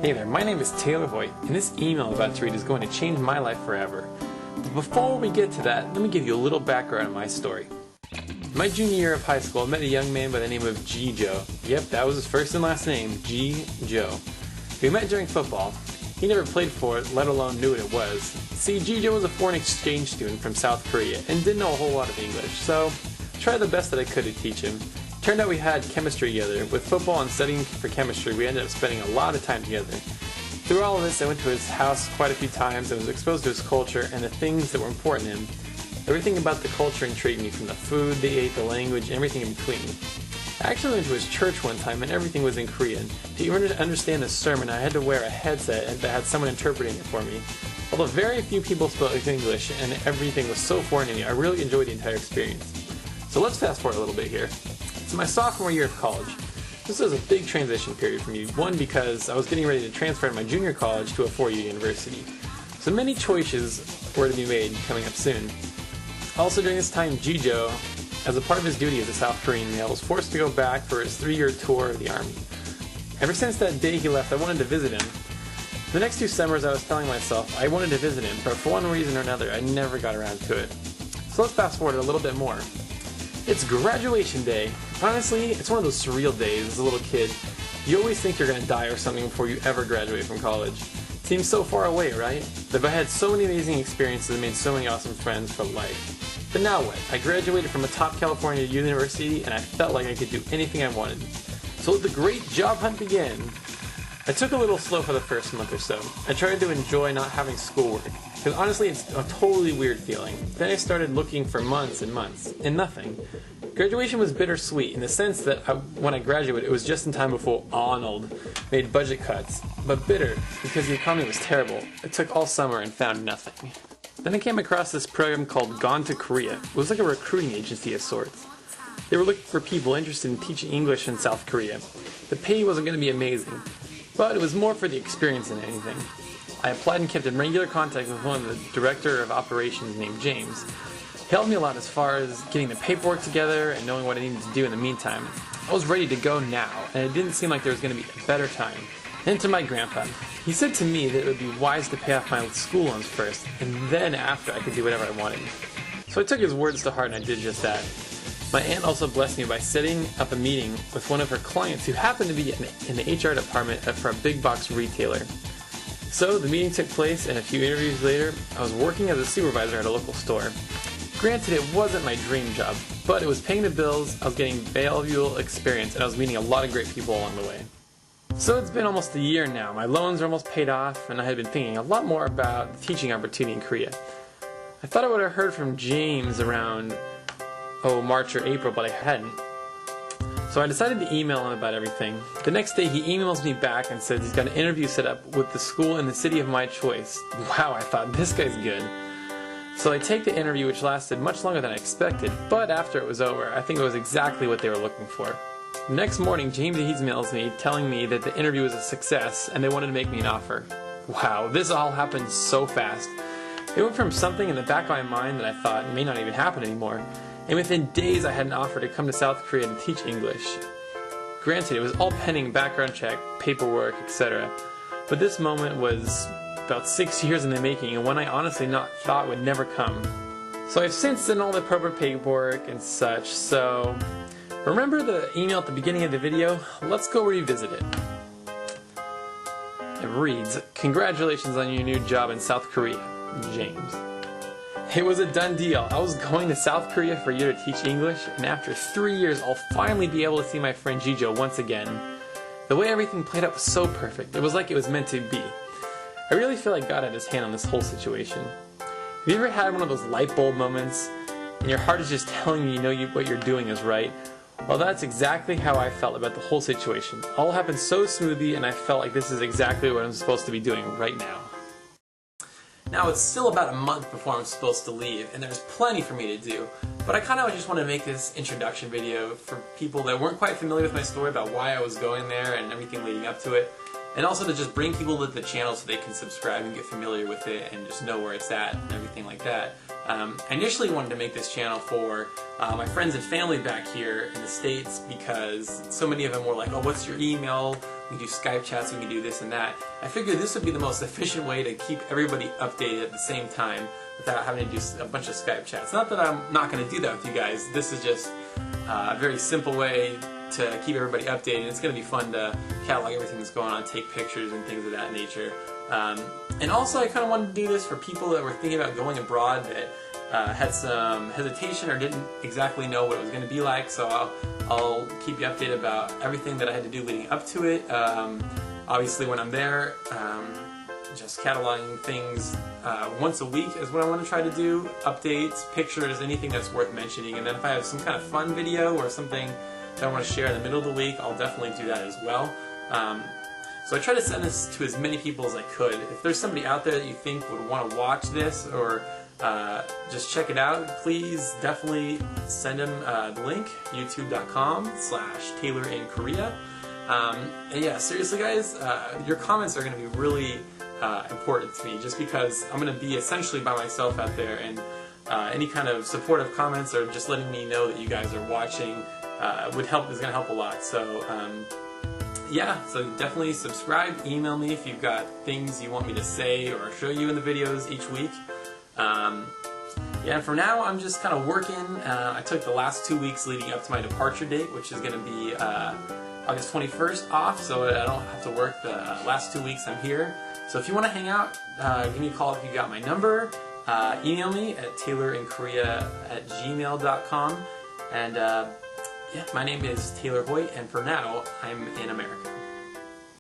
Hey there, my name is Taylor Hoyt, and this email I'm about to read is going to change my life forever. But before we get to that, let me give you a little background on my story. In my junior year of high school, I met a young man by the name of G. Joe. Yep, that was his first and last name, G. Joe. We met during football. He never played for it, let alone knew what it was. See, G. Joe was a foreign exchange student from South Korea and didn't know a whole lot of English, so I tried the best that I could to teach him. Turned out we had chemistry together. With football and studying for chemistry, we ended up spending a lot of time together. Through all of this, I went to his house quite a few times and was exposed to his culture and the things that were important to him. Everything about the culture intrigued me, from the food they ate, the language, and everything in between. I actually went to his church one time and everything was in Korean. To even understand the sermon, I had to wear a headset that had someone interpreting it for me. Although very few people spoke English and everything was so foreign to me, I really enjoyed the entire experience. So let's fast forward a little bit here. It's my sophomore year of college. This was a big transition period for me. One, because I was getting ready to transfer to my junior college to a four-year university. So many choices were to be made coming up soon. Also during this time, G. Joe, as a part of his duty as a South Korean male, was forced to go back for his 3-year tour of the Army. Ever since that day he left, I wanted to visit him. The next 2 summers I was telling myself I wanted to visit him, but for one reason or another I never got around to it. So let's fast forward a little bit more. It's graduation day. Honestly, it's one of those surreal days as a little kid. You always think you're going to die or something before you ever graduate from college. It seems so far away, right? But I had so many amazing experiences and made so many awesome friends for life. But now what? I graduated from a top California university and I felt like I could do anything I wanted. So let the great job hunt begin. I took a little slow for the first month or so. I tried to enjoy not having schoolwork, because honestly it's a totally weird feeling. Then I started looking for months and months, and nothing. Graduation was bittersweet in the sense that when I graduated it was just in time before Arnold made budget cuts, but bitter because the economy was terrible. I took all summer and found nothing. Then I came across this program called Gone to Korea. It was like a recruiting agency of sorts. They were looking for people interested in teaching English in South Korea. The pay wasn't going to be amazing, but it was more for the experience than anything. I applied and kept in regular contact with one of the director of operations named James. He helped me a lot as far as getting the paperwork together and knowing what I needed to do in the meantime. I was ready to go now, and it didn't seem like there was going to be a better time. Then to my grandpa. He said to me that it would be wise to pay off my school loans first, and then after I could do whatever I wanted. So I took his words to heart and I did just that. My aunt also blessed me by setting up a meeting with one of her clients who happened to be in the HR department for a big box retailer. So the meeting took place, and a few interviews later, I was working as a supervisor at a local store. Granted, it wasn't my dream job, but it was paying the bills, I was getting valuable experience, and I was meeting a lot of great people along the way. So it's been almost a year now. My loans are almost paid off, and I had been thinking a lot more about the teaching opportunity in Korea. I thought I would have heard from James around March or April, but I hadn't. So I decided to email him about everything. The next day he emails me back and says he's got an interview set up with the school in the city of my choice. Wow, I thought, this guy's good. So I take the interview, which lasted much longer than I expected, but after it was over, I think it was exactly what they were looking for. The next morning, James emails me telling me that the interview was a success and they wanted to make me an offer. Wow, this all happened so fast. It went from something in the back of my mind that I thought may not even happen anymore, and within days I had an offer to come to South Korea to teach English. Granted, it was all pending background check, paperwork, etc. But this moment was about 6 years in the making, and one I honestly thought would never come. So I've since done all the appropriate paperwork and such, so remember the email at the beginning of the video? Let's go revisit it. It reads, "Congratulations on your new job in South Korea, James." It was a done deal. I was going to South Korea for a year to teach English, and after 3 years I'll finally be able to see my friend G. Joe once again. The way everything played out was so perfect. It was like it was meant to be. I really feel like God had his hand on this whole situation. Have you ever had one of those light bulb moments, and your heart is just telling you what you're doing is right? Well, that's exactly how I felt about the whole situation. All happened so smoothly, and I felt like this is exactly what I'm supposed to be doing right now. Now, it's still about a month before I'm supposed to leave, and there's plenty for me to do, but I kind of just want to make this introduction video for people that weren't quite familiar with my story about why I was going there and everything leading up to it, and also to just bring people to the channel so they can subscribe and get familiar with it and just know where it's at and everything like that. I initially wanted to make this channel for my friends and family back here in the States, because so many of them were like, oh, what's your email? we can do Skype chats, we can do this and that. I figured this would be the most efficient way to keep everybody updated at the same time without having to do a bunch of Skype chats. Not that I'm not going to do that with you guys. This is just a very simple way to keep everybody updated. It's going to be fun to catalog everything that's going on, take pictures and things of that nature. And also I kind of wanted to do this for people that were thinking about going abroad that had some hesitation or didn't exactly know what it was going to be like, so I'll keep you updated about everything that I had to do leading up to it. Obviously when I'm there, just cataloging things once a week is what I want to try to do. Updates, pictures, anything that's worth mentioning. And then if I have some kind of fun video or something that I want to share in the middle of the week, I'll definitely do that as well. So I try to send this to as many people as I could. If there's somebody out there that you think would want to watch this or just check it out, please definitely send them the link, youtube.com/TaylorInKorea. And yeah, seriously guys, your comments are going to be really important to me, just because I'm going to be essentially by myself out there, and any kind of supportive comments or just letting me know that you guys are watching is going to help a lot. So yeah, so definitely subscribe, email me if you've got things you want me to say or show you in the videos each week. Yeah, for now I'm just kind of working. I took the last 2 weeks leading up to my departure date, which is going to be August 21st off, so I don't have to work the last 2 weeks I'm here. So if you want to hang out, give me a call if you got my number. Email me at taylorinkorea@gmail.com. And yeah, my name is Taylor Hoyt, and for now, I'm in America.